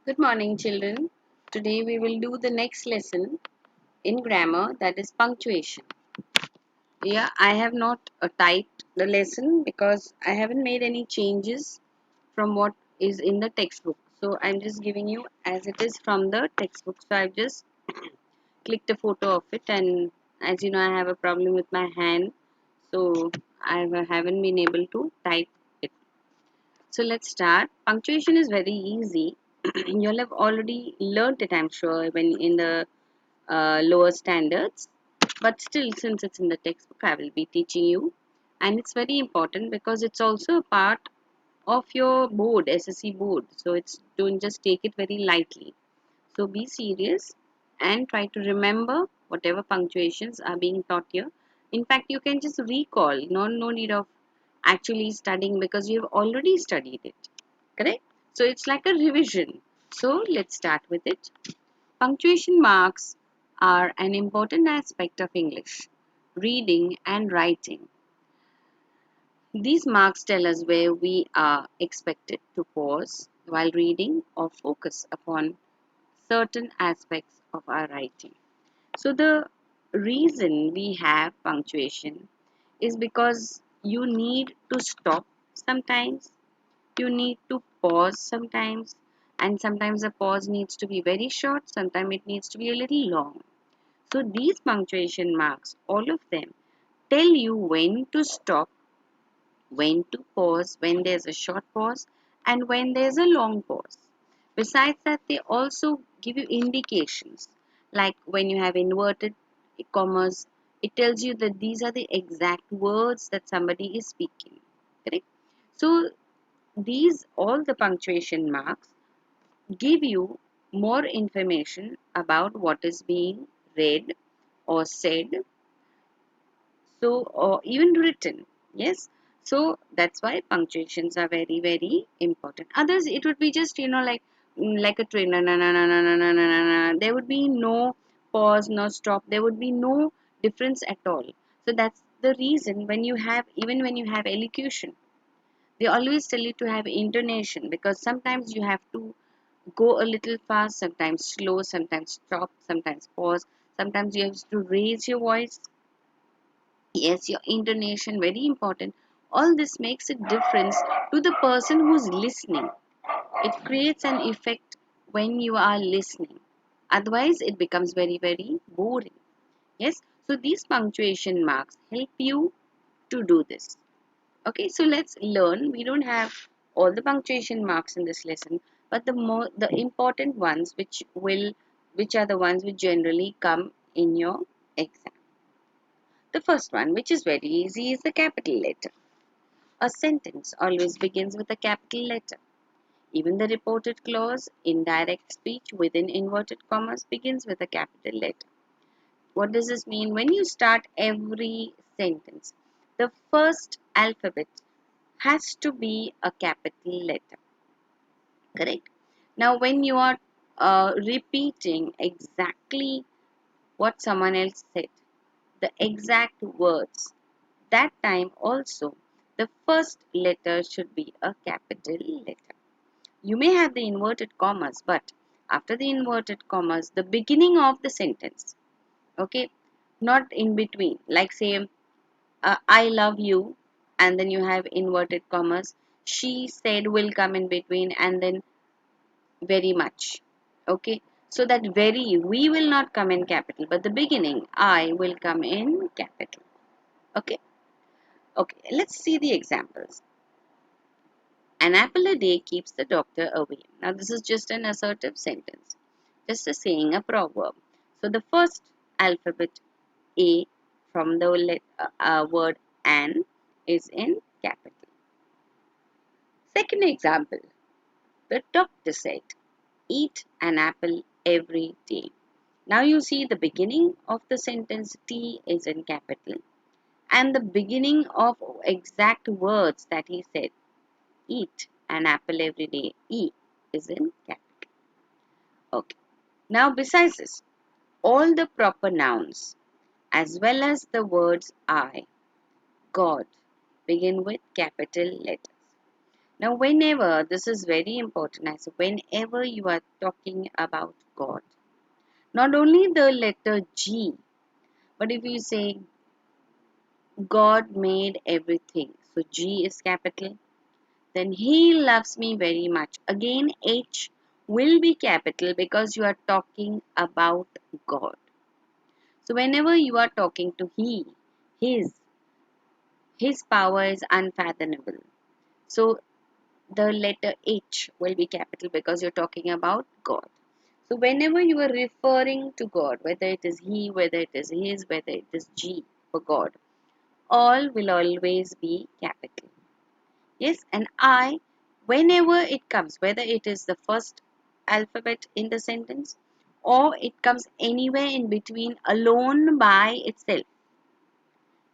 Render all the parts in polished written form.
Good morning, children. Today we will do the next lesson in grammar, that is punctuation. Yeah, I have not typed the lesson because I haven't made any changes from what is in the textbook. So I'm just giving you as it is from the textbook. So I've just clicked a photo of it, and as you know, I have a problem with my hand, so I haven't been able to type it. So let's start. Punctuation is very easy. You'll have already learnt it, I'm sure, when in the lower standards. But still, since it's in the textbook, I will be teaching you. And it's very important because it's also a part of your board, SSC board. So it's don't just take it very lightly. So be serious and try to remember whatever punctuations are being taught here. In fact, you can just recall, no need of actually studying because you have already studied it. Correct? So it's like a revision. So let's start with it. Punctuation marks are an important aspect of English, reading and writing. These marks tell us where we are expected to pause while reading or focus upon certain aspects of our writing. So, the reason we have punctuation is because you need to stop sometimes, you need to pause sometimes, and sometimes the pause needs to be very short, sometimes it needs to be a little long. So, these punctuation marks, all of them, tell you when to stop, when to pause, when there's a short pause, and when there's a long pause. Besides that, they also give you indications, like when you have inverted commas, it tells you that these are the exact words that somebody is speaking. Correct? So, these all the punctuation marks give you more information about what is being read or said, so or even written. Yes, so that's why punctuations are very very important. Others it would be just like a train, na, na, na, na, na, na, na, na, na, na. There would be no pause, no stop, there would be no difference at all. So that's the reason when you have, even when you have elocution, they always tell you to have intonation, because sometimes you have to go a little fast, sometimes slow, sometimes stop, sometimes pause, sometimes you have to raise your voice. Yes, your intonation very important. All this makes a difference to the person who's listening. It creates an effect when you are listening. Otherwise, it becomes very, very boring. Yes, so these punctuation marks help you to do this. Okay, so let's learn. We don't have all the punctuation marks in this lesson, but the important ones which are the ones which generally come in your exam. The first one, which is very easy, is the capital letter. A sentence always begins with a capital letter. Even the reported clause in direct speech within inverted commas begins with a capital letter. What does this mean? When you start every sentence, the first alphabet has to be a capital letter. Correct? Now, when you are repeating exactly what someone else said, the exact words, that time also the first letter should be a capital letter. You may have the inverted commas, but after the inverted commas, the beginning of the sentence, okay, not in between. Like say, I love you, and then you have inverted commas. She said will come in between, and then very much. Okay, so that very we will not come in capital, but the beginning I will come in capital. Okay. Okay, let's see the examples. An apple a day keeps the doctor away. Now, this is just an assertive sentence, just a saying, a proverb. So, the first alphabet A from the word an is in capital. Second example, the doctor said, eat an apple every day. Now, you see the beginning of the sentence T is in capital, and the beginning of exact words that he said, eat an apple every day, E is in capital. Okay. Now, besides this, all the proper nouns as well as the words I, God begin with capital letters. Now, whenever, this is very important, I say, whenever you are talking about God, not only the letter G, but if you say God made everything, so G is capital, then He loves me very much. Again, H will be capital because you are talking about God. So, whenever you are talking to He, His power is unfathomable. So, the letter H will be capital because you're talking about God. So, whenever you are referring to God, whether it is He, whether it is His, whether it is G for God, all will always be capital. Yes, and I, whenever it comes, whether it is the first alphabet in the sentence or it comes anywhere in between alone by itself,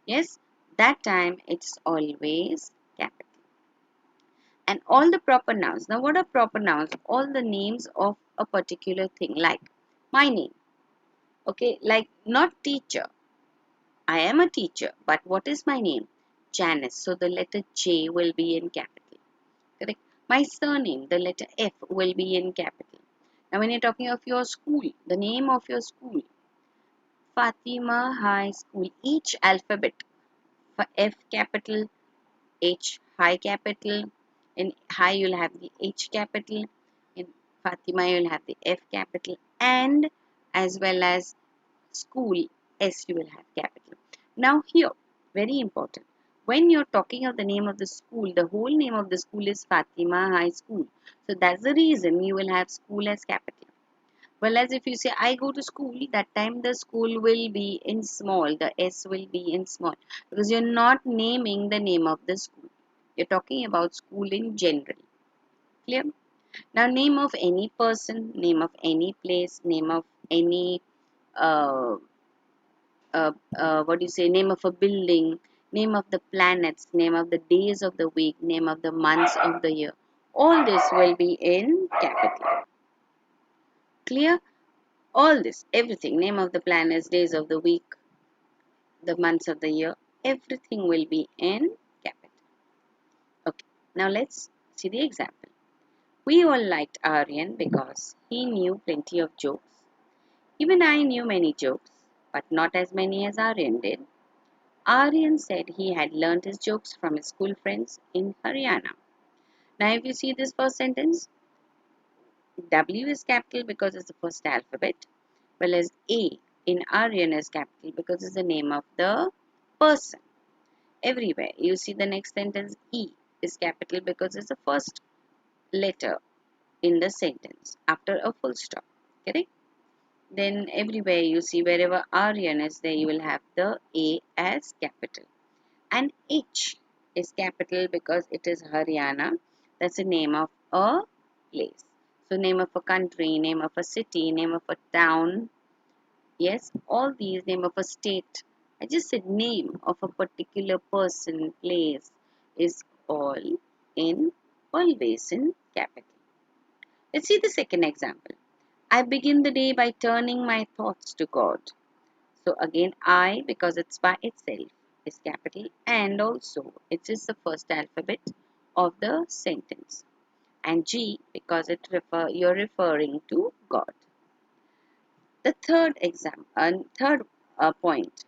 yes, that time it's always capital. And all the proper nouns. Now, what are proper nouns? All the names of a particular thing, like my name. Okay, like not teacher. I am a teacher, but what is my name? Janice. So the letter J will be in capital. Correct. My surname, the letter F will be in capital. Now, when you're talking of your school, the name of your school, Fatima High School, each alphabet for F capital, H high capital. In high, you'll have the H capital. In Fatima, you'll have the F capital. And as well as school, S you will have capital. Now, here, very important. When you're talking of the name of the school, the whole name of the school is Fatima High School. So, that's the reason you will have school as capital. Well, as if you say, I go to school, that time the school will be in small, the S will be in small, because you're not naming the name of the school. You're talking about school in general. Clear? Now, name of any person, name of any place, name of any, uh, what do you say, name of a building, name of the planets, name of the days of the week, name of the months of the year. All this will be in capital. Clear? All this, everything, name of the planets, days of the week, the months of the year, everything will be in capital. Okay, now let's see the example. We all liked Aryan because he knew plenty of jokes. Even I knew many jokes, but not as many as Aryan did. Aryan said he had learnt his jokes from his school friends in Haryana. Now, if you see this first sentence, W is capital because it's the first alphabet, well as A in Aryan is capital because it's the name of the person. Everywhere you see the next sentence, E is capital because it's the first letter in the sentence after a full stop. Correct? Then everywhere you see wherever Aryan is there, you will have the A as capital. And H is capital because it is Haryana. That's the name of a place. So name of a country, name of a city, name of a town. Yes, all these, name of a state. I just said name of a particular person, place is all in, always in capital. Let's see the second example. I begin the day by turning my thoughts to God. So again, I, because it's by itself, is capital, and also it is the first alphabet of the sentence. And G, because you're referring to God. The third point.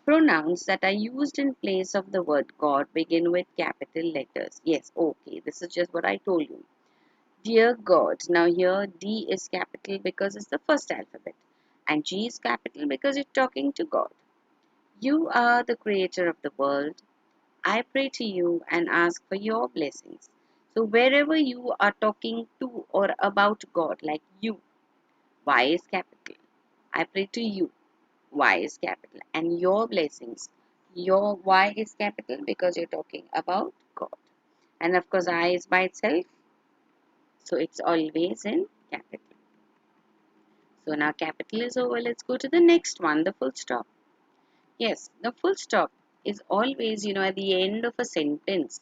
Pronouns that are used in place of the word God begin with capital letters. Yes, okay, this is just what I told you. Dear God. Now here D is capital because it's the first alphabet. And G is capital because you're talking to God. You are the creator of the world. I pray to you and ask for your blessings. So wherever you are talking to or about God, like you, Y is capital. I pray to you, Y is capital. And your blessings, your Y is capital because you're talking about God. And of course, I is by itself, so it's always in capital. So now capital is over. Let's go to the next one, the full stop. Yes, the full stop is always, at the end of a sentence.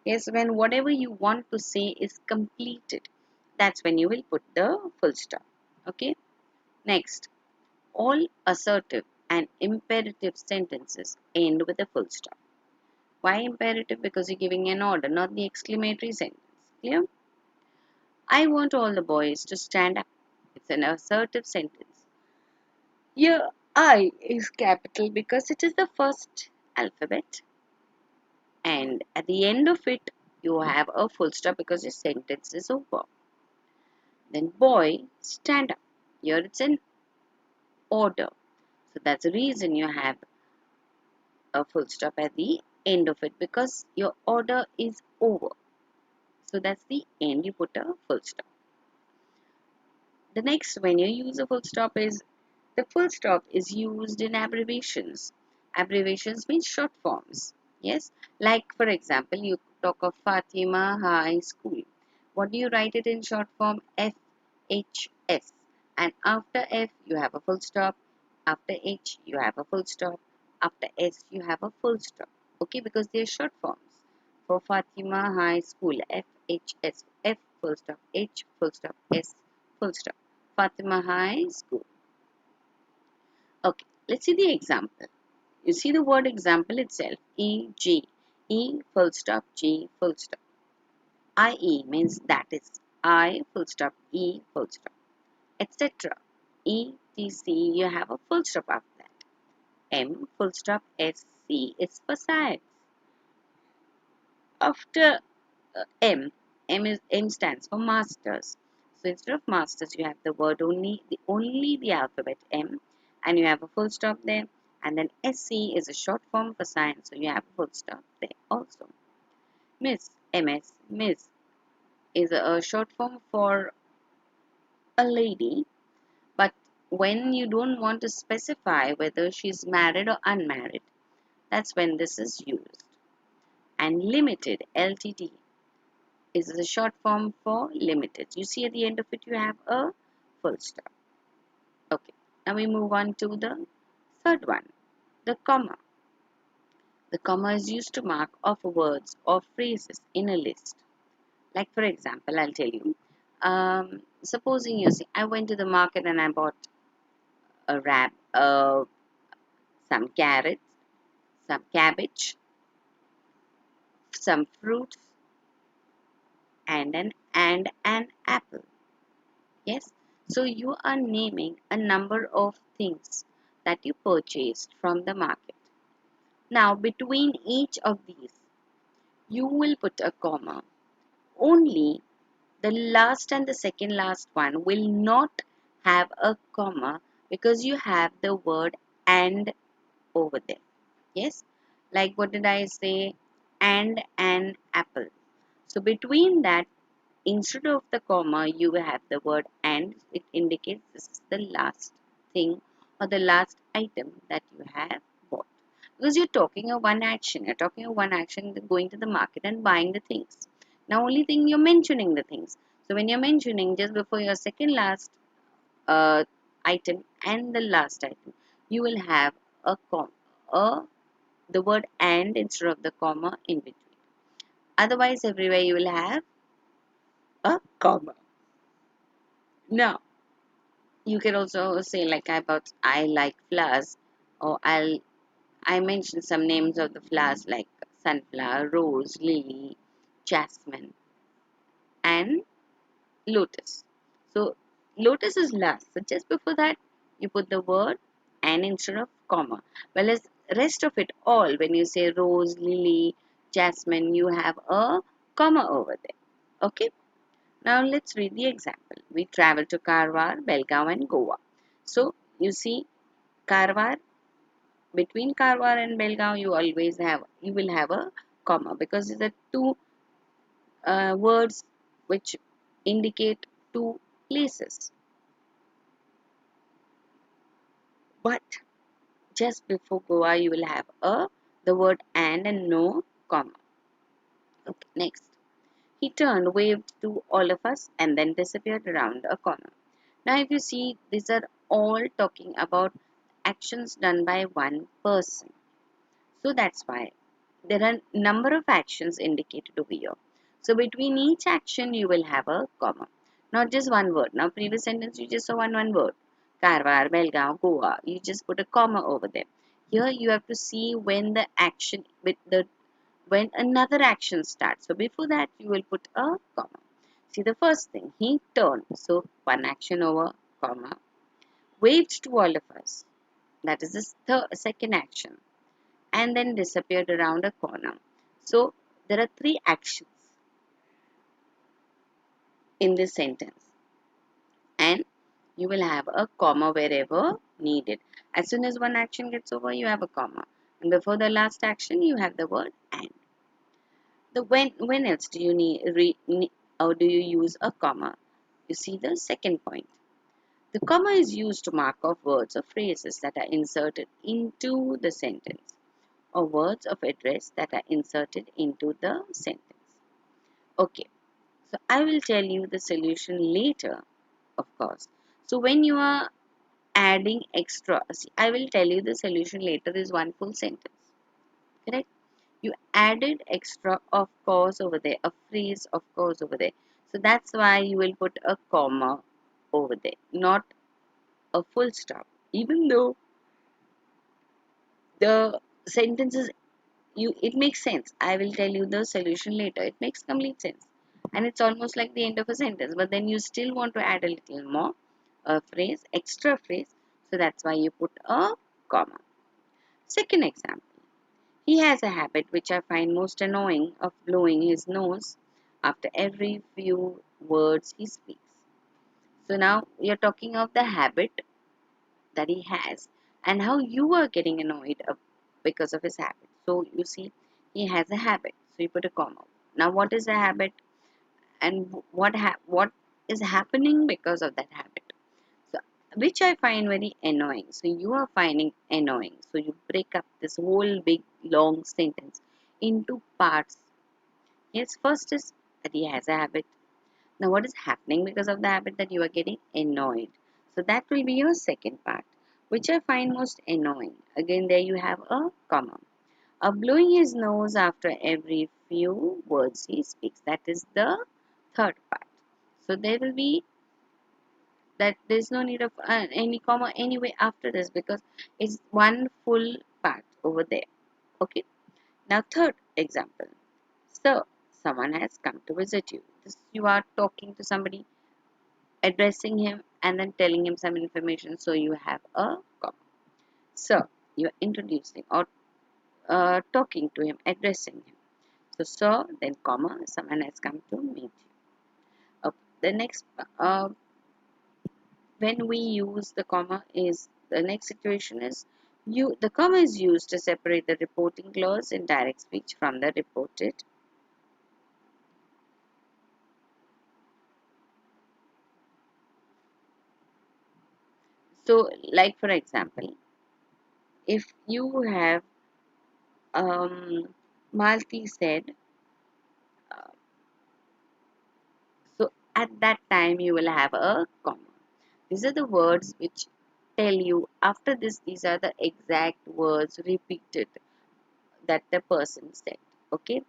Yes, when whatever you want to say is completed, that's when you will put the full stop. Okay. Next, all assertive and imperative sentences end with a full stop. Why imperative? Because you're giving an order, not the exclamatory sentence. Clear? I want all the boys to stand up. It's an assertive sentence. Here, I is capital because it is the first alphabet, and at the end of it, you have a full stop because your sentence is over. Then, boy, stand up. Here, it's an order. So, that's the reason you have a full stop at the end of it because your order is over. So, that's the end, you put a full stop. The next, when you use a full stop, is the full stop is used in abbreviations. Abbreviations means short forms. Yes, like for example, you talk of Fatima High School. What do you write it in short form? FHS. And after F, you have a full stop. After H, you have a full stop. After S, you have a full stop. Okay, because they are short forms. For Fatima High School, FHS, F full stop, H full stop, S full stop. Fatima High School. Okay, let's see the example. You see the word example itself. E-G. E full stop, G full stop. I-E means that is. I full stop, E full stop. Etc. E-T-C, you have a full stop after that. M full stop, S-C is for science. After M stands for masters. So instead of masters, you have the word only the alphabet M, and you have a full stop there. And then SC is a short form for science, so you have a full stop there also. Miss, MS, Miss is a short form for a lady, but when you don't want to specify whether she's married or unmarried, that's when this is used. And limited, LTD, is the short form for limited. You see at the end of it, you have a full stop. Okay, now we move on to the third one, the comma. The comma is used to mark off words or phrases in a list. Like for example, I'll tell you. Supposing you say, I went to the market and I bought a some carrots, some cabbage, some fruits, and an apple. Yes. So you are naming a number of things that you purchased from the market. Now between each of these, you will put a comma. Only the last and the second last one will not have a comma because you have the word and over there. Yes, like what did I say? And an apple. So between that, instead of the comma, you have the word and. It indicates this is the last thing or the last item that you have bought. Because you're talking of one action. You're talking of one action, going to the market and buying the things. Now, only thing you're mentioning the things. So when you're mentioning just before your second last uh, item and the last item, you will have a the word and instead of the comma in between. Otherwise, everywhere you will have a comma. Now, you can also say like about I like flowers, or I mention some names of the flowers like sunflower, rose, lily, jasmine, and lotus. So lotus is last. So just before that, you put the word and instead of comma. Whereas rest of it all, when you say rose, lily, jasmine, you have a comma over there. Okay. Now let's read the example. We travel to Karwar, Belgaum, and Goa. So you see Karwar, between Karwar and Belgaum, you will have a comma because the two words which indicate two places. But just before Goa, you will have the word and no comma. Okay, next. He turned, waved to all of us, and then disappeared around a corner. Now, if you see, these are all talking about actions done by one person. So that's why there are number of actions indicated over here. So between each action, you will have a comma, not just one word. Now, previous sentence, you just saw one word. Karwar, Belgaum, Goa. You just put a comma over there. Here, you have to see when the action with the when another action starts. So before that, you will put a comma. See the first thing, he turned. So one action over, comma. Waved to all of us. That is the second action. And then disappeared around a corner. So there are three actions in this sentence. And you will have a comma wherever needed. As soon as one action gets over, you have a comma. And before the last action, you have the word and. The when else do you or do you use a comma? You see the second point. The comma is used to mark off words or phrases that are inserted into the sentence or words of address that are inserted into the sentence. Okay, so I will tell you the solution later, of course. So when you are adding extra, see, I will tell you the solution later is one full sentence. Correct? You added extra of course over there, a phrase of course over there. So that's why you will put a comma over there, not a full stop. Even though the sentences it makes sense. I will tell you the solution later. It makes complete sense. And it's almost like the end of a sentence. But then you still want to add a little more a phrase, extra phrase. So that's why you put a comma. Second example. He has a habit which I find most annoying of blowing his nose after every few words he speaks. So now we are talking of the habit that he has and how you are getting annoyed because of his habit. So you see, he has a habit. So you put a comma. Now what is the habit and what is happening because of that habit? So which I find very annoying. So you are finding annoying. So you break up this whole big long sentence into parts. Yes, first is that he has a habit. Now, what is happening because of the habit that you are getting annoyed? So, that will be your second part, which I find most annoying. Again, there you have a comma. Blowing his nose after every few words he speaks. That is the third part. So, there will be that there is no need of any comma anyway after this because it's one full part over there. Okay. Now, third example. So, someone has come to visit you. This, you are talking to somebody, addressing him and then telling him some information. So you have a comma. So you are introducing or talking to him, addressing him. So then comma, someone has come to meet you. The next, when we use the comma is the next situation is the comma is used to separate the reporting clause in direct speech from the reported. So, like for example, if you have Malti said, uh, so at that time you will have a comma. These are the words which tell you after this, these are the exact words repeated that the person said. Okay,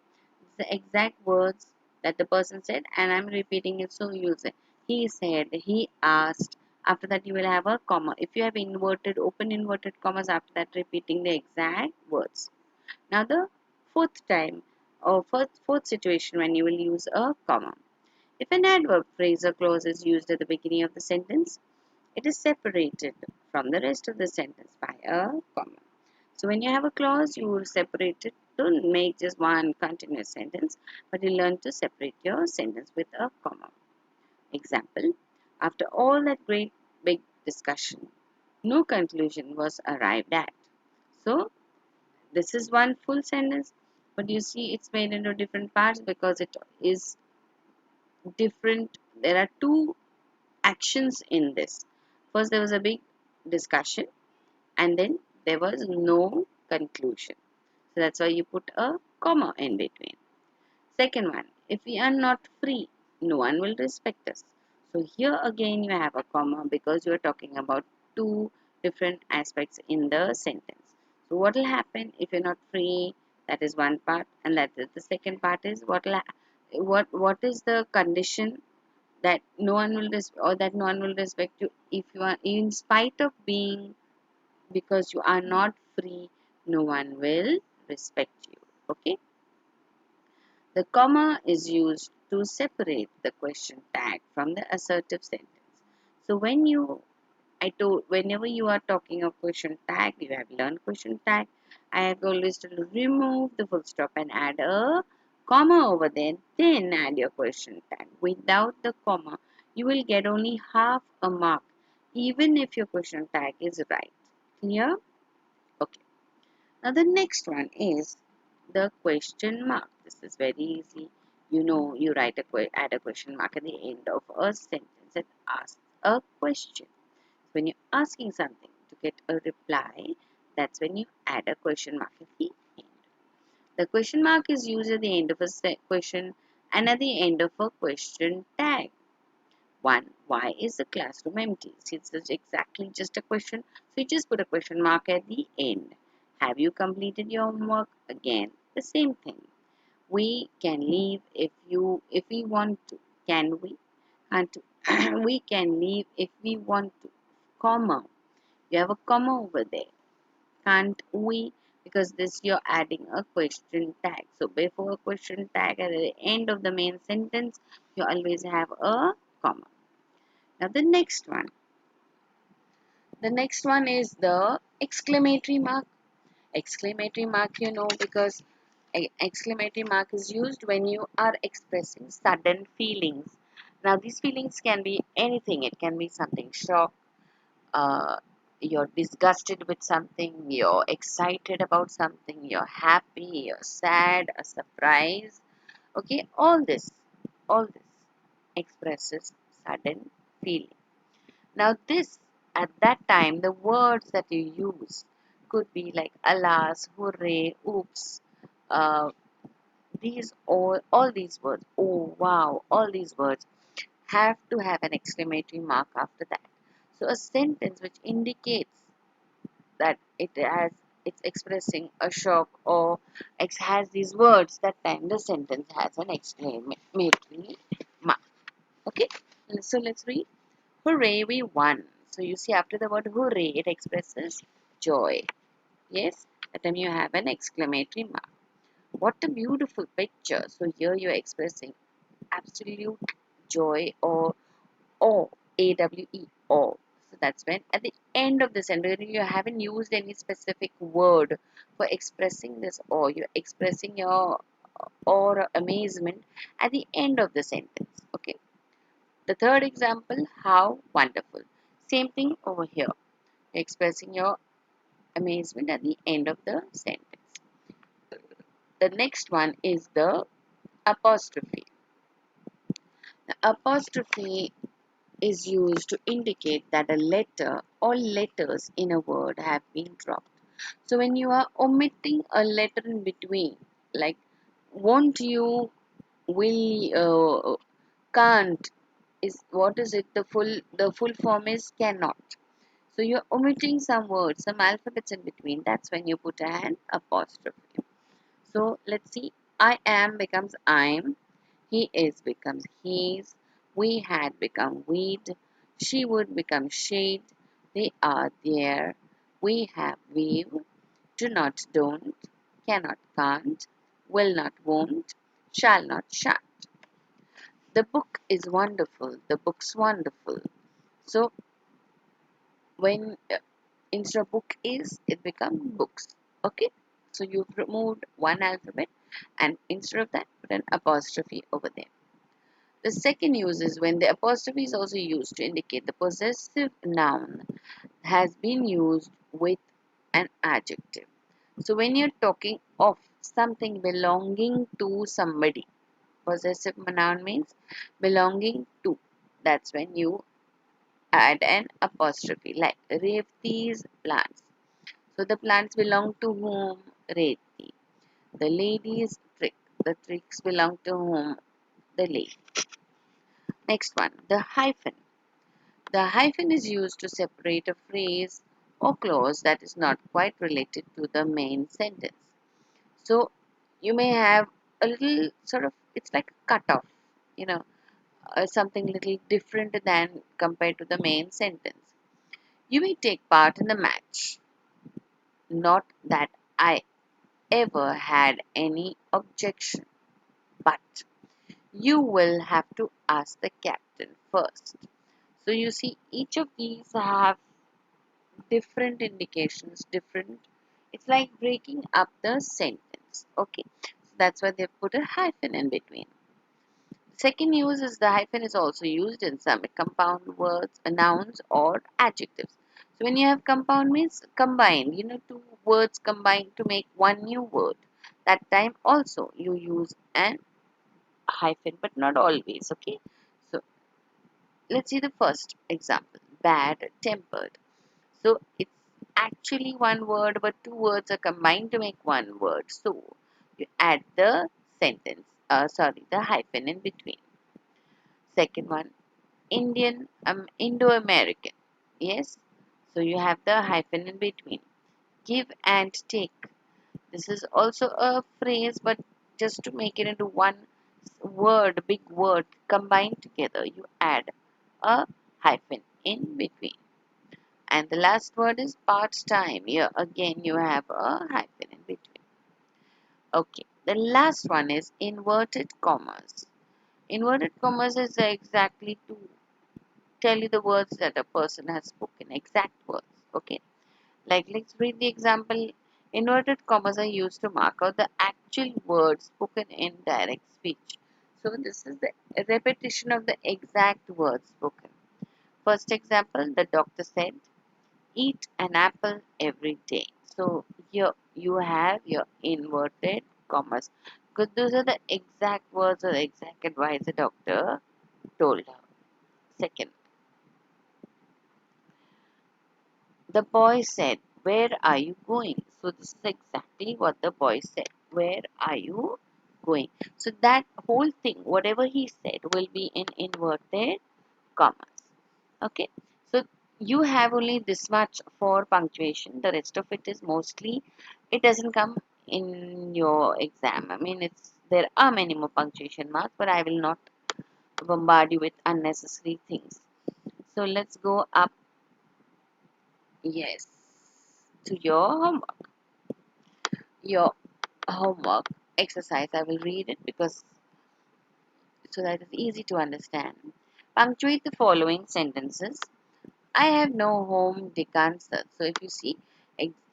the exact words that the person said, and I'm repeating it. So you'll say he said, he asked. After that, you will have a comma. If you have inverted, open inverted commas after that, repeating the exact words. Now the fourth time or fourth situation when you will use a comma. If an adverb phrase or clause is used at the beginning of the sentence, it is separated from the rest of the sentence by a comma. So when you have a clause, you will separate it. Don't make just one continuous sentence, but you learn to separate your sentence with a comma. Example, after all that great big discussion, no conclusion was arrived at. So this is one full sentence, but you see it's made into different parts because it is different. There are two actions in this. First, there was a big discussion, and then there was no conclusion. So that's why you put a comma in between. Second one, if we are not free, no one will respect us. So here again you have a comma because you are talking about two different aspects in the sentence. So what will happen if you're not free? That is one part, and that is the second part is what is the condition that no one will or that no one will respect you if you are in spite of being because you are not free, no one will respect you. Okay. The comma is used to separate the question tag from the assertive sentence. So whenever you are talking of question tag, you have learned question tag. I have always told you remove the full stop and add a comma over there, then add your question tag. Without the comma, you will get only half a mark, even if your question tag is right. Clear? Okay. Now the next one is the question mark. This is very easy. You know, you add a question mark at the end of a sentence that asks a question. When you're asking something to get a reply, that's when you add a question mark at the end. The question mark is used at the end of a question and at the end of a question tag. 1. Why is the classroom empty? See, it's exactly just a question. So you just put a question mark at the end. Have you completed your homework? Again, the same thing. We can leave if we want to. Can we? And we can leave if we want to. Comma. You have a comma over there. Can't we? Because this you're adding a question tag. So before a question tag at the end of the main sentence, you always have a comma. Now the next one. The next one is the exclamatory mark. Exclamatory mark, you know, because exclamatory mark is used when you are expressing sudden feelings. Now these feelings can be anything. It can be something shock, uh, you're disgusted with something, you're excited about something, you're happy, you're sad, a surprise. Okay, all this expresses sudden feeling. Now, this at that time, the words that you use could be like alas, hooray, oops. Uh, these all these words, oh wow, all these words have to have an exclamatory mark after that. So, a sentence which indicates that it's expressing a shock or has these words, that time the sentence has an exclamatory mark. Okay, so let's read. Hooray, we won. So you see after the word hooray, it expresses joy. Yes, that time you have an exclamatory mark. What a beautiful picture. So here you are expressing absolute joy or awe, A-W-E, awe. So that's when at the end of the sentence, you haven't used any specific word for expressing this awe. You're expressing your awe or amazement at the end of the sentence. Okay. The third example, how wonderful. Same thing over here. You're expressing your amazement at the end of the sentence. The next one is the apostrophe. The apostrophe is used to indicate that a letter or letters in a word have been dropped. So when you are omitting a letter in between, like won't you, will, can't, is what is it? The full form is cannot. So you're omitting some words, some alphabets in between. That's when you put an apostrophe. So let's see. I am becomes I'm. He is becomes he's. We had become we'd. She would become she'd. They are there. We have we've. Do not don't. Cannot can't. Will not won't. Shall not shan't. The book is wonderful. The book's wonderful. So when instead of book is, it becomes books. Okay, so you've removed one alphabet and instead of that put an apostrophe over there. The second use is when the apostrophe is also used to indicate the possessive noun has been used with an adjective. So when you're talking of something belonging to somebody, possessive noun means belonging to, that's when you add an apostrophe, like Revti's plants. So the plants belong to whom? Revti. The lady's trick. The tricks belong to whom? The lady. Next one, the hyphen. The hyphen is used to separate a phrase or clause that is not quite related to the main sentence. So you may have a little sort of, it's like a cutoff, you know, something little different than compared to the main sentence. You may take part in the match. Not that I ever had any objection. but you will have to ask the captain first. So you see, each of these have different indications, different. It's like breaking up the sentence. Okay, so that's why they put a hyphen in between. Second use is the hyphen is also used in some compound words, nouns, or adjectives. So when you have compound means combined, two words combined to make one new word. That time also you use an hyphen, but not always. Okay, so let's see the first example: bad tempered. So it's actually one word, but two words are combined to make one word. So you add the the hyphen in between. Second one, Indo-American. Yes, so you have the hyphen in between. Give and take. This is also a phrase, but just to make it into one word, big word combined together, you add a hyphen in between. And the last word is part-time. Here again you have a hyphen in between. Okay, the last one is inverted commas. Inverted commas is exactly to tell you the words that a person has spoken, exact words. Okay, like let's read the example. Inverted commas are used to mark out the actual words spoken in direct speech. So this is the repetition of the exact words spoken. First example, the doctor said, eat an apple every day. So here you have your inverted commas, because those are the exact words or the exact advice the doctor told her. Second, the boy said, where are you going? So this is exactly what the boy said. Where are you going? So that whole thing, whatever he said, will be in inverted commas. Okay. So you have only this much for punctuation. The rest of it is mostly, it doesn't come in your exam. I mean, there are many more punctuation marks, but I will not bombard you with unnecessary things. So let's go up. Yes, to your homework exercise. I will read it because so that it's easy to understand. Punctuate the following sentences. I have no home, Dick answered. So if you see,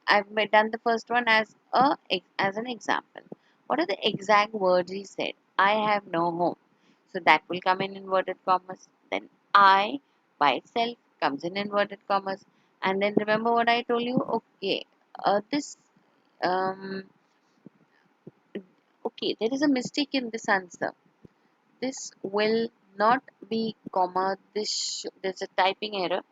I've done the first one as an example. What are the exact words he said? I have no home. So that will come in inverted commas. Then I by itself comes in inverted commas. And then remember what I told you? Okay, this okay, there is a mistake in this answer. This will not be comma. There's a typing error.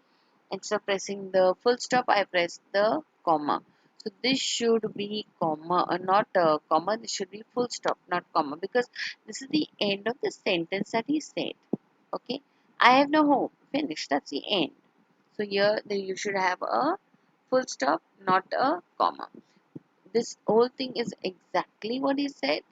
Instead of pressing the full stop, I press the comma. So this should be comma, not a comma. This should be full stop, not comma, because this is the end of the sentence that he said. Okay, I have no home. Finish. That's the end. So here you should have a full stop, not a comma. This whole thing is exactly what he said.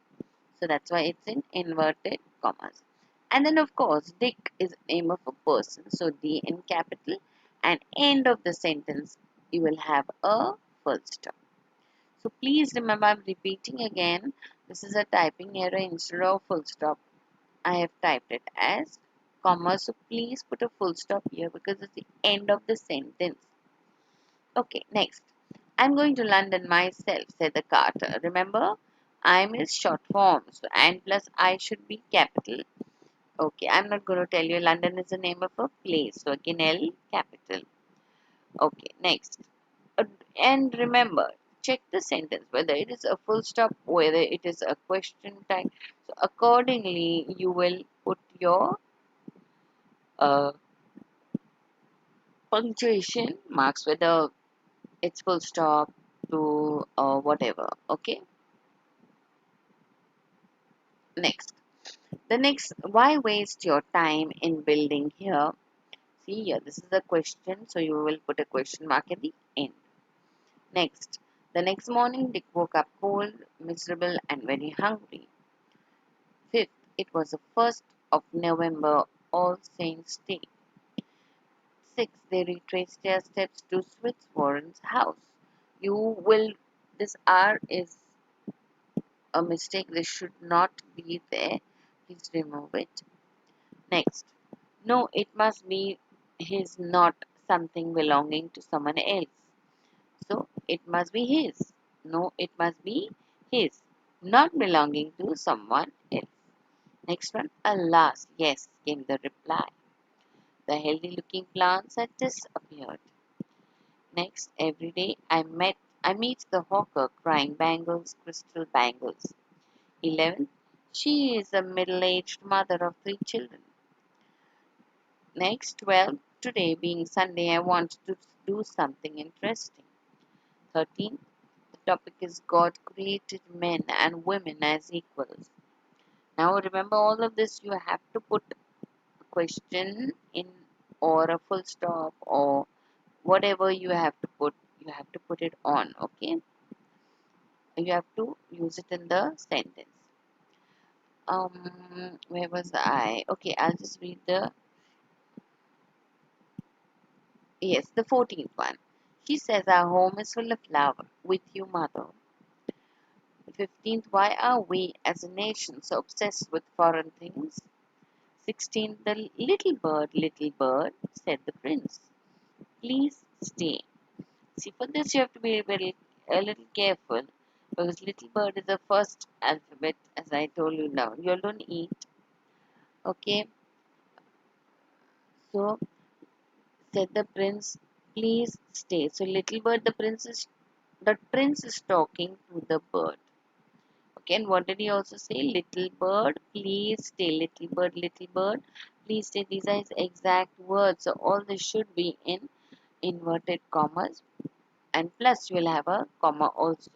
So that's why it's in inverted commas. And then of course, Dick is name of a person. So D in capital, and end of the sentence you will have a full stop. So please remember, I'm repeating again. This is a typing error. Instead of full stop, I have typed it as comma. So please put a full stop here because it's the end of the sentence. Okay, next. I'm going to London myself, said the carter. Remember, I'm is short form. So and plus I should be capital. Okay, I'm not going to tell you. London is the name of a place. So again L capital. Okay, next. Uh, And remember, check the sentence whether it is a full stop, whether it is a question tag. So accordingly, you will put your uh, punctuation marks, whether it's full stop to whatever. Okay, next. The next, why waste your time in building here? See here, this is a question, so you will put a question mark at the end. Next, the next morning, Dick woke up cold, miserable, and very hungry. Fifth, it was the 1st of November, All Saints' Day. Sixth, they retraced their steps to Switzwarren's house. You will, this R is a mistake. This should not be there. Please remove it. Next. No, it must be his, not something belonging to someone else. So it must be his. No, it must be his, not belonging to someone else. Next one. Alas, yes, came the reply. The healthy looking plants had disappeared. Next, every day I meet the hawker crying bangles, crystal bangles. 11. She is a middle-aged mother of 3 children. Next, 12. Today being Sunday, I want to do something interesting. 13. The topic is God created men and women as equals. Now remember all of this, you have to put a question in or a full stop or whatever you have to put it on, okay? You have to use it in the sentence. Where was I? Okay, I'll just read the 14th one. She says our home is full of love with you, mother. 15th, why are we as a nation so obsessed with foreign things? 16th, the little bird, said the prince. Please stay. See, for this you have to be a little careful because little bird is the first alphabet, as I told you now. You don't eat. Okay, so said the prince, please stay. So little bird, the prince is talking to the bird. Okay, and what did he also say? Little bird, please stay. Little bird, please stay. These are his exact words. So all this should be in inverted commas, and plus you will have a comma also.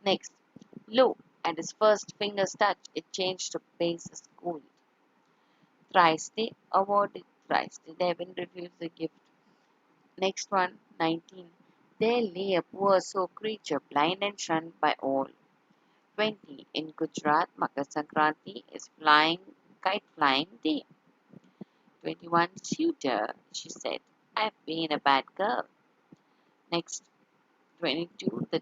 Next, lo, at his first finger's touch, it changed to pace as gold. Thrice they awarded, thrice did heaven refuse the gift. Next one, 19. There lay a poor soul creature, blind and shunned by all. 20. In Gujarat, Makar Sankranti is kite flying day. 21. Tutor, she said, I've been a bad girl. Next, 22. The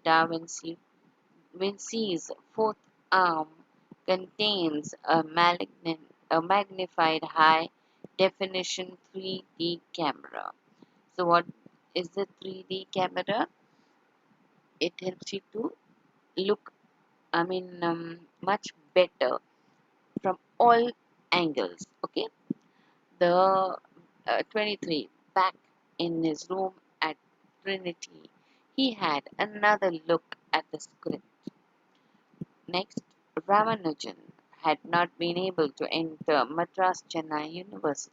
Vinci's fourth arm contains a magnified high definition 3D camera. So, what is the 3D camera? It helps you to look, much better from all angles. Okay, the 23 back in his room at Trinity, he had another look at the script. Next, Ramanujan had not been able to enter Madras Chennai University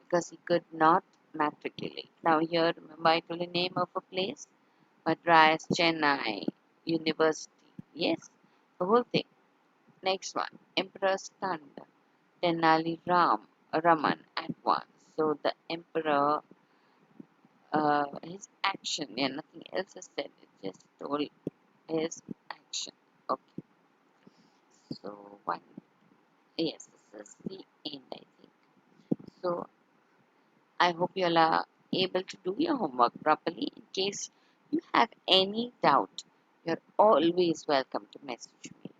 because he could not matriculate. Now here, remember I told the name of a place? Madras Chennai University. Yes, the whole thing. Next one, Emperor stunned Tenali Raman at once. So the emperor, his action, yeah, nothing else is said. It just told his action. Okay, so one, yes, this is the end, I think. So I hope you all are able to do your homework properly. In case you have any doubt, you're always welcome to message me.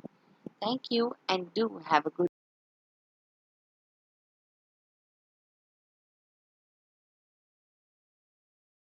Thank you and do have a good